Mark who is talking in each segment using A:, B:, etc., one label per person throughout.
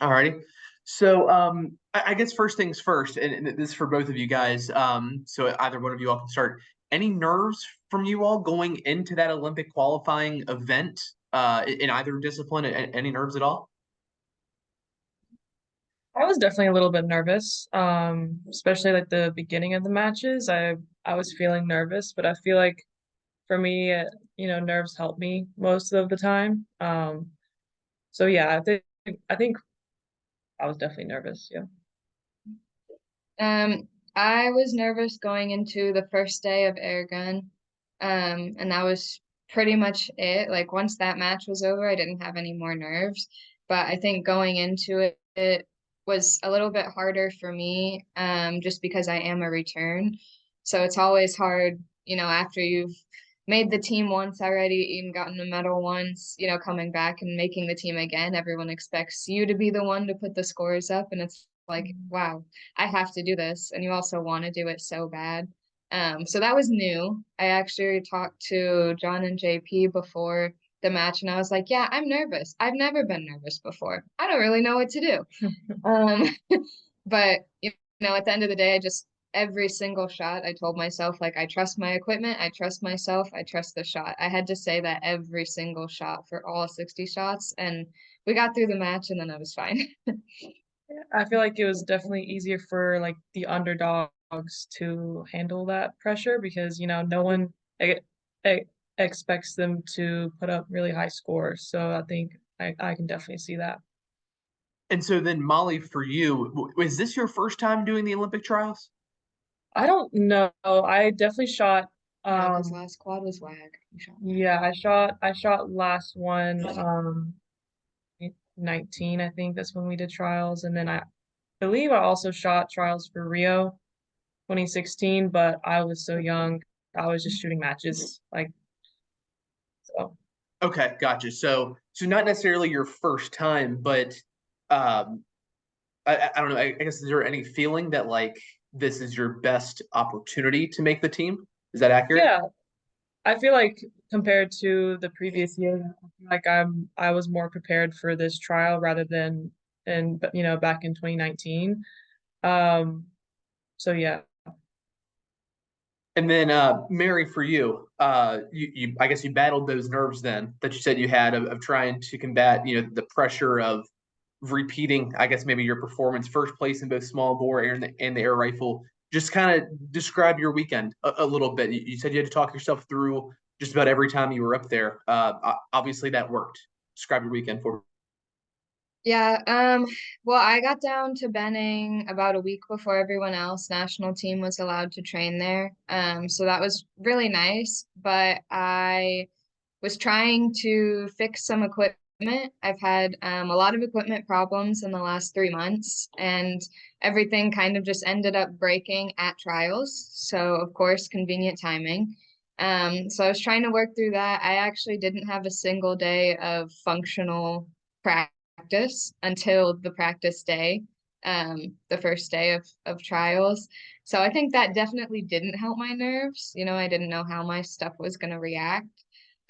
A: Alrighty. So I guess first things first, and this is for both of you guys. So either one of you all can start. Any nerves from you all going into that Olympic qualifying event in either discipline? Any nerves at all?
B: I was definitely a little bit nervous, especially like the beginning of the matches. I was feeling nervous, but I feel like for me, nerves help me most of the time. So yeah, I think I was definitely nervous. Yeah.
C: I was nervous going into the first day of air gun. And that was pretty much it. Like once that match was over, I didn't have any more nerves. But I think going into it was a little bit harder for me, just because I am a return. So it's always hard, after you've made the team once already, even gotten a medal once, coming back and making the team again. Everyone expects you to be the one to put the scores up, and it's like, wow, I have to do this. And you also want to do it so bad. So that was new. I actually talked to John and JP before the match, and I was like, yeah, I'm nervous. I've never been nervous before. I don't really know what to do. Um, but at the end of the day, I just every single shot, I told myself, like, I trust my equipment, I trust myself, I trust the shot. I had to say that every single shot for all 60 shots, and we got through the match, and then I was fine.
B: I feel like it was definitely easier for like the underdogs to handle that pressure because no one e e expects them to put up really high scores. So I think I can definitely see that.
A: And so then Molly, for you, is this your first time doing the Olympic trials?
B: I don't know. I definitely shot
C: Yeah, because
B: um
C: last quad was wag. You shot wag.
B: yeah, I shot last one 19, I think that's when we did trials, and then I believe I also shot trials for Rio 2016, but I was so young. I was just shooting matches like so.
A: Okay, gotcha. So not necessarily your first time, but um, I don't know. I guess is there any feeling that like this is your best opportunity to make the team? Is that accurate?
B: Yeah, I feel like compared to the previous years, I feel like I was more prepared for this trial rather than back in 2019. Um, so yeah.
A: And then Mary, for you, you I guess you battled those nerves then that you said you had of trying to combat, the pressure of repeating, I guess maybe your performance, first place in both small bore and the air rifle. Just kind of describe your weekend a little bit. You said you had to talk yourself through just about every time you were up there. Obviously that worked. Describe your weekend for me.
C: Yeah, well, I got down to Benning about a week before everyone else. National team was allowed to train there. So that was really nice, but I was trying to fix some equipment. I've had a lot of equipment problems in the last 3 months, and everything kind of just ended up breaking at trials. So, of course, convenient timing. So I was trying to work through that. I actually didn't have a single day of functional practice until the practice day, the first day of trials. So I think that definitely didn't help my nerves. I didn't know how my stuff was going to react.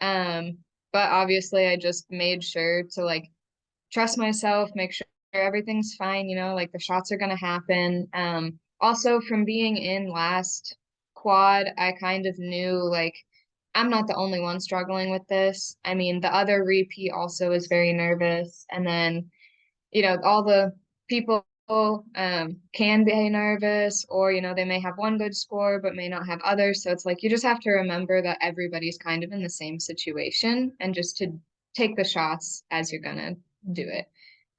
C: Um, but obviously I just made sure to like trust myself, make sure everything's fine, like the shots are gonna happen. Also from being in last quad, I kind of knew like I'm not the only one struggling with this. I mean, the other repeat also is very nervous, and then all the people can be nervous, or they may have one good score but may not have others. So it's like you just have to remember that everybody's kind of in the same situation, and just to take the shots as you're gonna do it.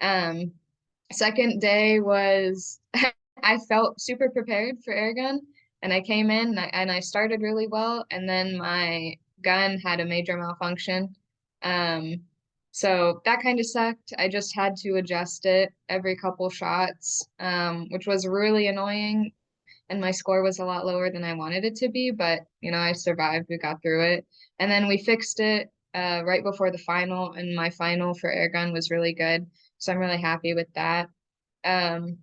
C: um Second day was I felt super prepared for air gun, and I came in and I started really well, and then my gun had a major malfunction. Um, so that kind of sucked. I just had to adjust it every couple shots, which was really annoying. And my score was a lot lower than I wanted it to be, but I survived. We got through it. And then we fixed it right before the final, and my final for air gun was really good. So I'm really happy with that. Um,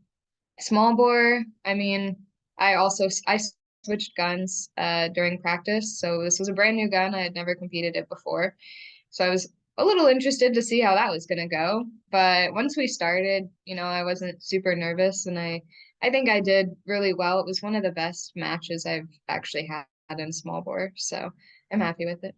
C: Small bore, I mean, I switched guns during practice, so this was a brand new gun. I had never competed it before. So I was a little interested to see how that was going to go. But once we started, I wasn't super nervous, and I think I did really well. It was one of the best matches I've actually had in small bore, so I'm happy with it.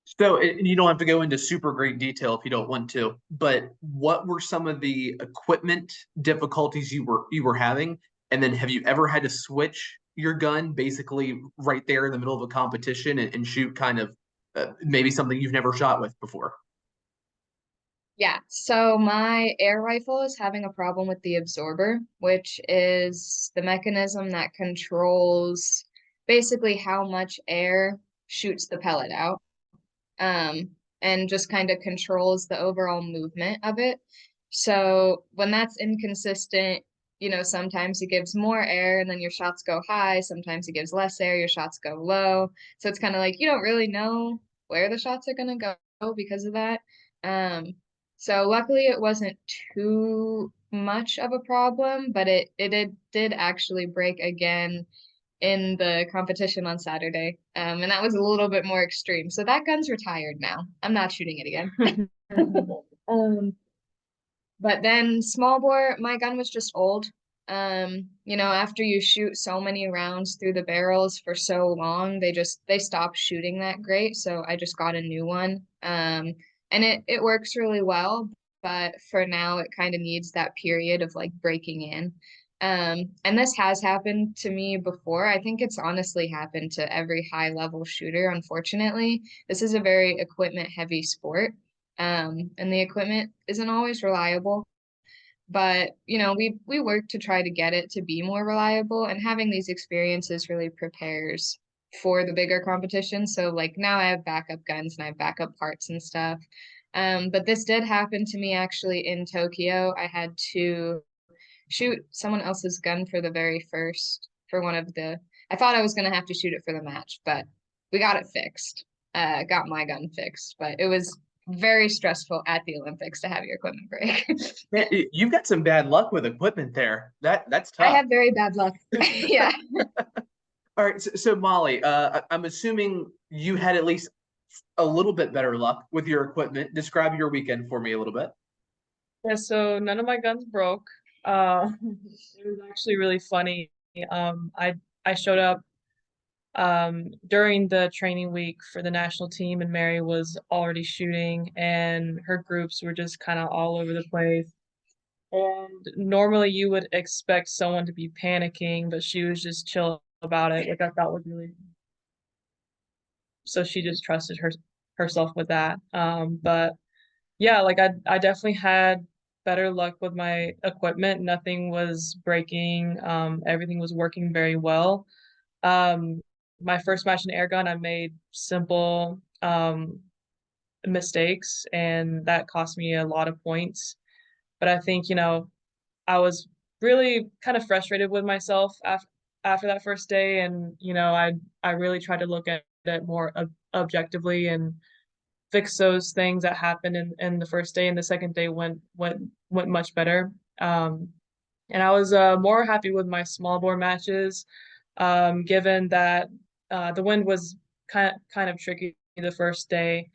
A: So, and you don't have to go into super great detail if you don't want to, but what were some of the equipment difficulties you were having? And then have you ever had to switch your gun basically right there in the middle of a competition and shoot kind of maybe something you've never shot with before?
C: Yeah, so my air rifle is having a problem with the absorber, which is the mechanism that controls basically how much air shoots the pellet out, and just kind of controls the overall movement of it. So when that's inconsistent, sometimes it gives more air and then your shots go high. Sometimes it gives less air, your shots go low. So it's kind of like you don't really know where the shots are going to go because of that. Um, so luckily it wasn't too much of a problem, but it did actually break again in the competition on Saturday. And that was a little bit more extreme. So that gun's retired now. I'm not shooting it again. Um, but then small bore, my gun was just old. After you shoot so many rounds through the barrels for so long, they stopped shooting that great. So I just got a new one. And it works really well, but for now it kind of needs that period of like breaking in. And this has happened to me before. I think it's honestly happened to every high level shooter, unfortunately. This is a very equipment heavy sport. And the equipment isn't always reliable. But, we work to try to get it to be more reliable, and having these experiences really prepares for the bigger competition. So like now I have backup guns and I have backup parts and stuff. But this did happen to me actually in Tokyo. I had to shoot someone else's gun for the very first for one of the I thought I was gonna have to shoot it for the match, but we got it fixed. Got my gun fixed, but it was very stressful at the Olympics to have your equipment break.
A: Man, you've got some bad luck with equipment there. That's
C: I
A: tough.
C: have very bad luck. Yeah.
A: All right, so Molly, I'm assuming you had at least a little bit better luck with your equipment. Describe your weekend for me a little bit.
B: Yeah, so none of my guns broke. It was actually really funny. I showed up during the training week for the national team, and Mary was already shooting, and her groups were just kind of all over the place. And normally you would expect someone to be panicking, but she was just chill about it, which I thought was really so she just trusted herself with that. But yeah, like I definitely had better luck with my equipment. Nothing was breaking. Everything was working very well. Um, my first match in air gun, I made simple mistakes, and that cost me a lot of points. But I think, I was really kind of frustrated with myself after that first day, and I really tried to look at it more objectively and fix those things that happened in the first day, and the second day went much better. And I was more happy with my small bore matches, given that the wind was kind of tricky the first day.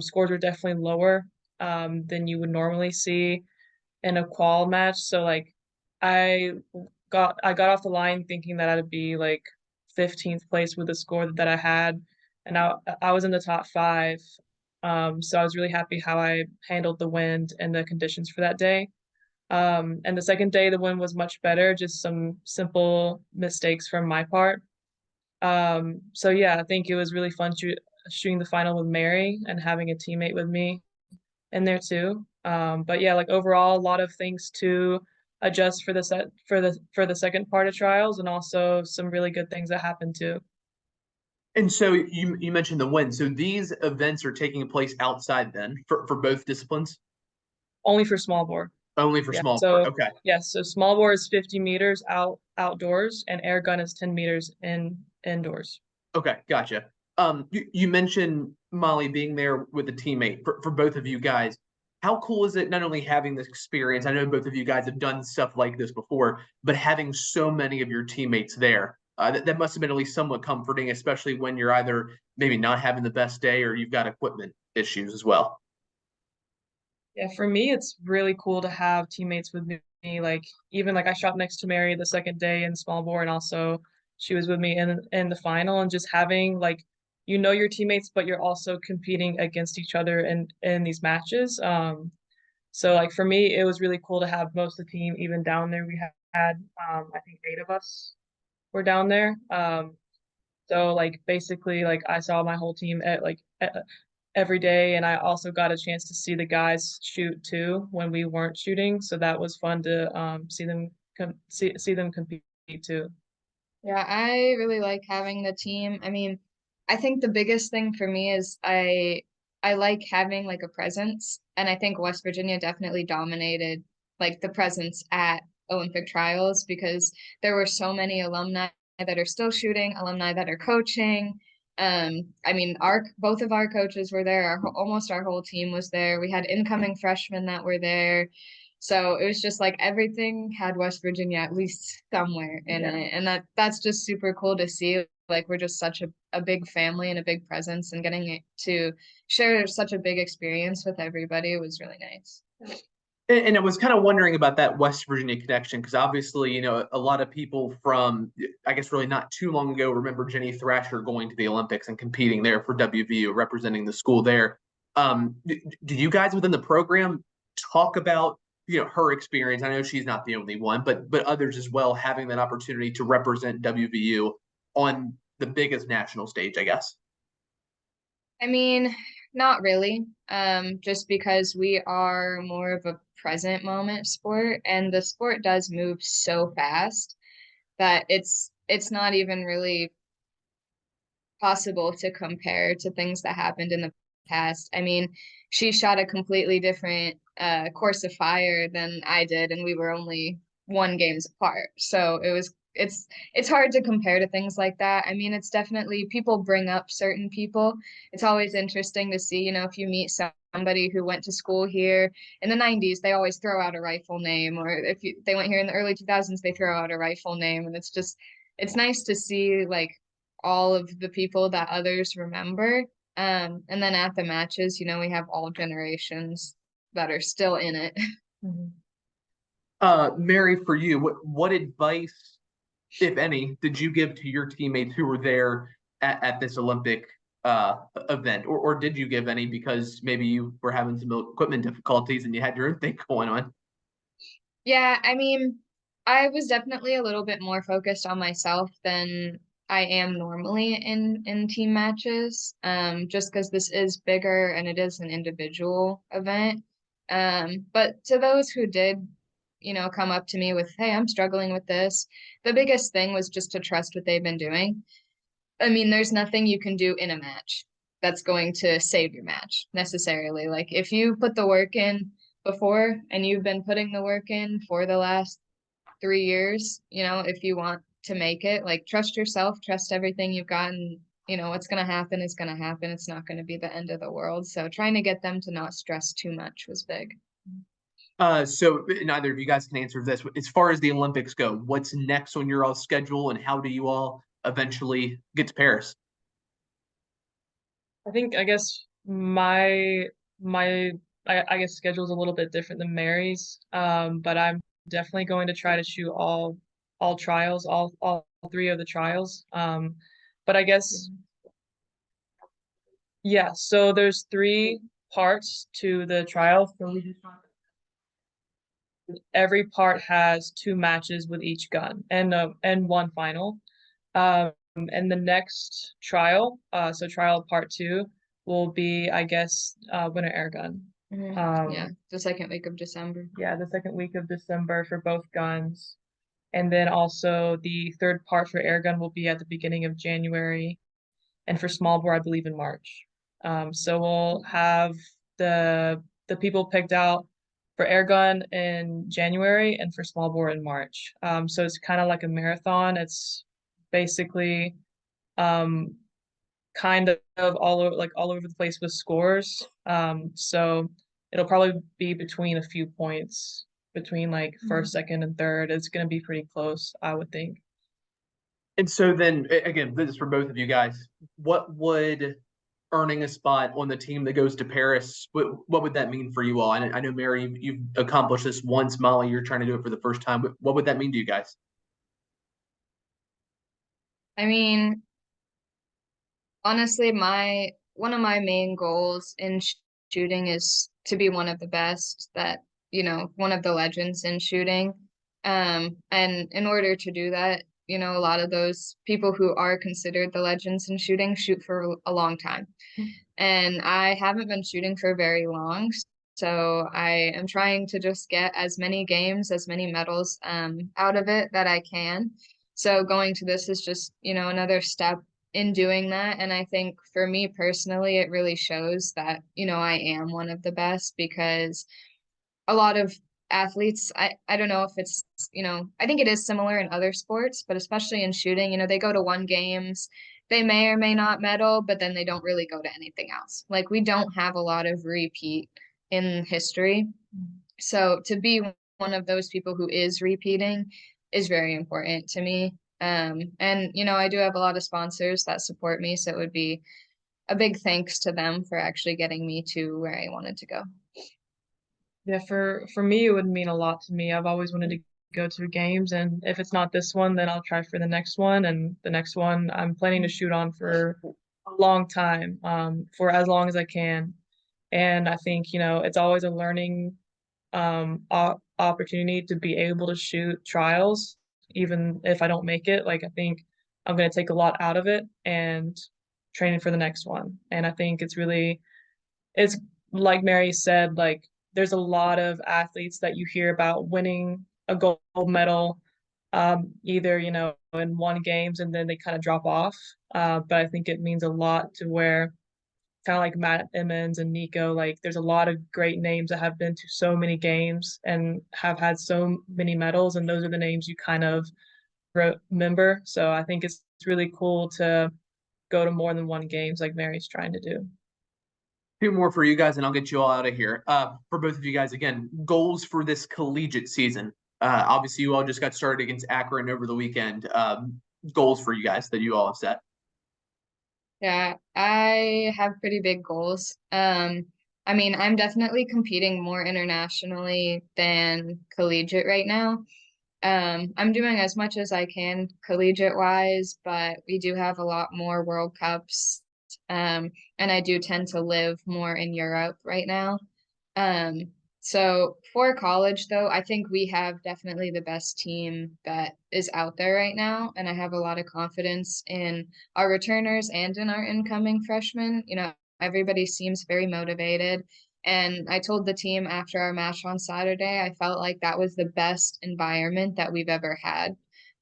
B: Scores were definitely lower than you would normally see in a qual match. So like I I got off the line thinking that I'd be like 15th place with the score that I had, and I was in the top five. So I was really happy how I handled the wind and the conditions for that day. And the second day, the wind was much better, just some simple mistakes from my part. So yeah, I think it was really fun shooting the final with Mary and having a teammate with me in there too. But yeah, like overall, a lot of things to adjust for the second part of trials, and also some really good things that happened too.
A: And so you mentioned the win. So these events are taking place outside then for both disciplines,
B: Only for small bore.
A: only for
B: Yeah.
A: small board.
B: So
A: Okay.
B: yes, so small bore is 50 meters outdoors, and air gun is 10 meters indoors.
A: Okay, gotcha. You mentioned Molly being there with a teammate for both of you guys. How cool is it not only having this experience? I know both of you guys have done stuff like this before, but having so many of your teammates there. That must have been at least somewhat comforting, especially when you're either maybe not having the best day or you've got equipment issues as well.
B: Yeah, for me, it's really cool to have teammates with me. Like even like I shot next to Mary the second day in small bore, and also she was with me in the final, and just having like your teammates, but you're also competing against each other in these matches. So like for me, it was really cool to have most of the team even down there. We had I think 8 of us were down there. So like basically like I saw my whole team every day, and I also got a chance to see the guys shoot too when we weren't shooting. So that was fun to see them compete too.
C: Yeah, I really like having the team. I mean, I think the biggest thing for me is I like having like a presence, and I think West Virginia definitely dominated like the presence at Olympic trials because there were so many alumni that are still shooting, alumni that are coaching. I mean, our both of our coaches were there. Almost our whole team was there. We had incoming freshmen that were there. So it was just like everything had West Virginia at least somewhere in
B: Yeah.
C: it. And that's just super cool to see. Like we're just such a big family and a big presence, and getting it to share such a big experience with everybody was really nice.
A: And I was kind of wondering about that West Virginia connection because obviously, a lot of people from, I guess, really not too long ago remember Jenny Thrasher going to the Olympics and competing there for WVU, representing the school there. Do you guys within the program talk about, her experience? I know she's not the only one, but others as well having that opportunity to represent WVU on the biggest national stage, I guess.
C: I mean, not really. Just because we are more of a present moment sport, and the sport does move so fast that it's not even really possible to compare to things that happened in the past. I mean, she shot a completely different course of fire than I did, and we were only 1 games apart. So it's hard to compare to things like that. I mean, it's definitely people bring up certain people. It's always interesting to see, if you meet somebody who went to school here in the 90s, they always throw out a rifle name, or if they went here in the early 2000s, they throw out a rifle name, and it's nice to see like all of the people that others remember. And then at the matches, we have all generations that are still in it.
B: Mhm.
A: Mary, for you, what advice, if any, did you give to your teammates who were there at this Olympic event, or did you give any because maybe you were having some equipment difficulties and you had your own thing going on?
C: Yeah, I mean, I was definitely a little bit more focused on myself than I am normally in team matches. Just because this is bigger and it is an individual event. But to those who did, come up to me with, "Hey, I'm struggling with this," the biggest thing was just to trust what they've been doing. I mean, there's nothing you can do in a match that's going to save your match necessarily. Like if you put the work in before and you've been putting the work in for the last 3 years, if you want to make it, like trust yourself, trust everything you've gotten. What's going to happen is going to happen. It's not going to be the end of the world. So trying to get them to not stress too much was big.
A: So neither of you guys can answer this. As far as the Olympics go, what's next on your all schedule, and how do you all eventually get to Paris?
B: I guess my I guess schedule is a little bit different than Mary's. But I'm definitely going to try to shoot all trials, all three of the trials. But I guess yeah, so there's 3 parts to the trial. So every part has 2 matches with each gun and 1 final. And the next trial, so trial part 2 will be, I guess, winter air gun.
C: Yeah, the second week of December.
B: Yeah, the second week of December for both guns. And then also the third part for air gun will be at the beginning of January, and for small bore, I believe in March. So we'll have the people picked out for air gun in January and for small bore in March. So it's kind of like a marathon. It's basically um, kind of all over the place with scores. So it'll probably be between a few points between like first, second, and third. It's gonna be pretty close, I would think.
A: And so then again, this is for both of you guys. What would earning a spot on the team that goes to Paris, what would that mean for you all? I know, Mary, you've accomplished this once. Molly, you're trying to do it for the first time. What would that mean to you guys?
C: I mean, honestly, my one of my main goals in shooting is to be one of the best that, one of the legends in shooting. And in order to do that, a lot of those people who are considered the legends in shooting shoot for a long time. And I haven't been shooting for very long. So I am trying to just get as many games, as many medals out of it that I can. So going to this is just, another step in doing that. And I think for me personally, it really shows that, I am one of the best because a lot of athletes, I don't know if it's, I think it is similar in other sports, but especially in shooting, they go to one games, they may or may not medal, but then they don't really go to anything else. Like we don't have a lot of repeat in history. So to be one of those people who is repeating is very important to me. And I do have a lot of sponsors that support me, so it would be a big thanks to them for actually getting me to where I wanted to go.
B: Yeah, for me, it would mean a lot to me. I've always wanted to go to games, and if it's not this one, then I'll try for the next one, and the next one I'm planning to shoot on for a long time, for as long as I can. And I think, it's always a learning opportunity to be able to shoot trials, even if I don't make it. Like I think I'm going to take a lot out of it and training for the next one. And I think it's like Mary said, like there's a lot of athletes that you hear about winning a gold medal, either, in one games and then they kind of drop off. But I think it means a lot to where kind of like Matt Emmons and Nico, like there's a lot of great names that have been to so many games and have had so many medals, and those are the names you kind of remember. So I think it's really cool to go to more than one games like Mary's trying to do.
A: Two more for you guys, and I'll get you all out of here. For both of you guys, again, goals for this collegiate season. Obviously, you all just got started against Akron over the weekend. Goals for you guys that you all have set.
C: Yeah, I have pretty big goals. I mean, I'm definitely competing more internationally than collegiate right now. I'm doing as much as I can collegiate wise, but we do have a lot more World Cups. And I do tend to live more in Europe right now. So for college though, I think we have definitely the best team that is out there right now. And I have a lot of confidence in our returners and in our incoming freshmen. Everybody seems very motivated. And I told the team after our match on Saturday, I felt like that was the best environment that we've ever had.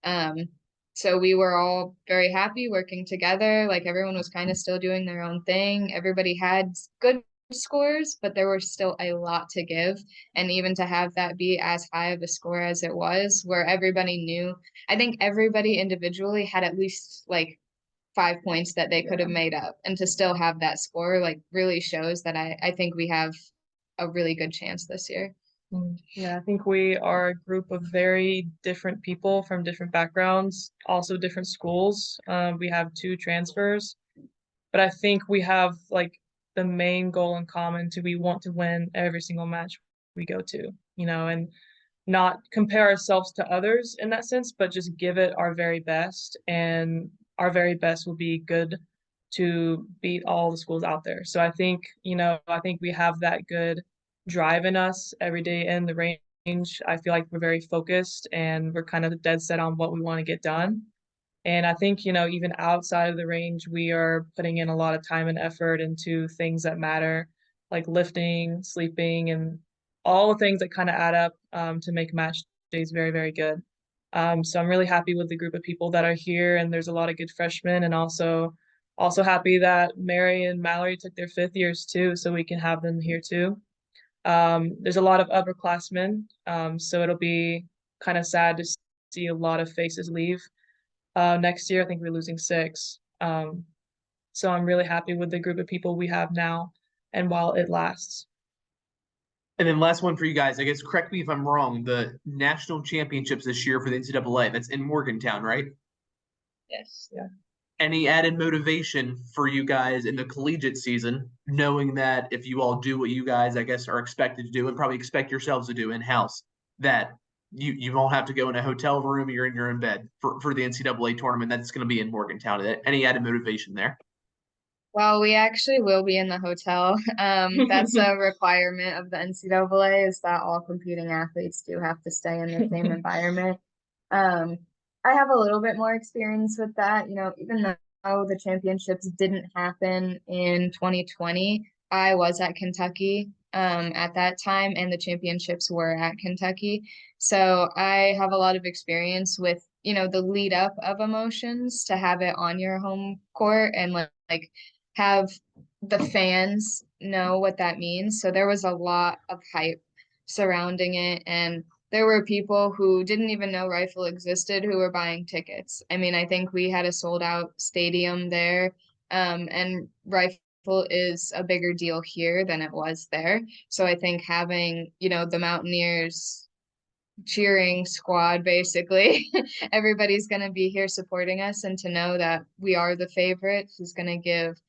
C: Um, so we were all very happy working together. Like everyone was kind of still doing their own thing. Everybody had good scores, but there were still a lot to give. And even to have that be as high of a score as it was, where everybody knew, I think everybody individually had at least like 5 points that they could have made up. And to still have that score, like really shows that I think we have a really good chance this year.
B: Yeah, I think we are a group of very different people from different backgrounds, also different schools. We have two transfers, but I think we have like the main goal in common to we want to win every single match we go to, and not compare ourselves to others in that sense, but just give it our very best. And our very best will be good to beat all the schools out there. So I think we have that good drive in us every day in the range. I feel like we're very focused and we're kind of dead set on what we want to get done. And I think, even outside of the range, we are putting in a lot of time and effort into things that matter, like lifting, sleeping, and all the things that kind of add up to make match days very, very good. So I'm really happy with the group of people that are here, and there's a lot of good freshmen, and also happy that Mary and Mallory took their 5th years too, so we can have them here too. There's a lot of upperclassmen, so it'll be kind of sad to see a lot of faces leave. Next year, I think we're losing 6. So I'm really happy with the group of people we have now and while it lasts.
A: And then last one for you guys, I guess, correct me if I'm wrong, the national championships this year for the NCAA, that's in Morgantown, right?
B: Yes. Yeah.
A: any added motivation for you guys in the collegiate season, knowing that if you all do what you guys, I guess, are expected to do and probably expect yourselves to do in house, that you won't have to go in a hotel room, you're in your own bed for the NCAA tournament that's going to be in Morgantown. Any added motivation there?
C: Well, we actually will be in the hotel. That's a requirement of the NCAA is that all competing athletes do have to stay in the same environment. Um, I have a little bit more experience with that. You know, even though the championships didn't happen in 2020, I was at Kentucky at that time, and the championships were at Kentucky. So I have a lot of experience with, you know, the lead up of emotions to have it on your home court and like have the fans know what that means. So there was a lot of hype surrounding it, and there were people who didn't even know Rifle existed who were buying tickets. I mean, I think we had a sold out stadium there, and Rifle is a bigger deal here than it was there. So I think having, you know, the Mountaineers cheering squad basically everybody's going to be here supporting us, and to know that we are the favorites is going to give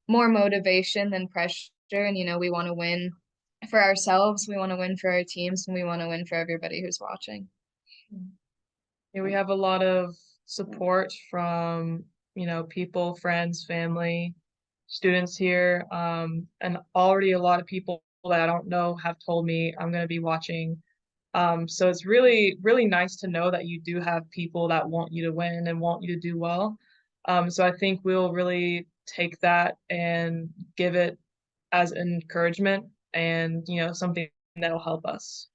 C: more motivation than pressure. And, you know, we want to win for ourselves, we want to win for our teams, and we want to win for everybody who's watching.
B: Yeah, we have a lot of support from, you know, people, friends, family, students here, and already a lot of people that I don't know have told me I'm going to be watching. So it's really, really nice to know that you do have people that want you to win and want you to do well. So I think we'll really take that and give it as encouragement and, you know, something that'll help us.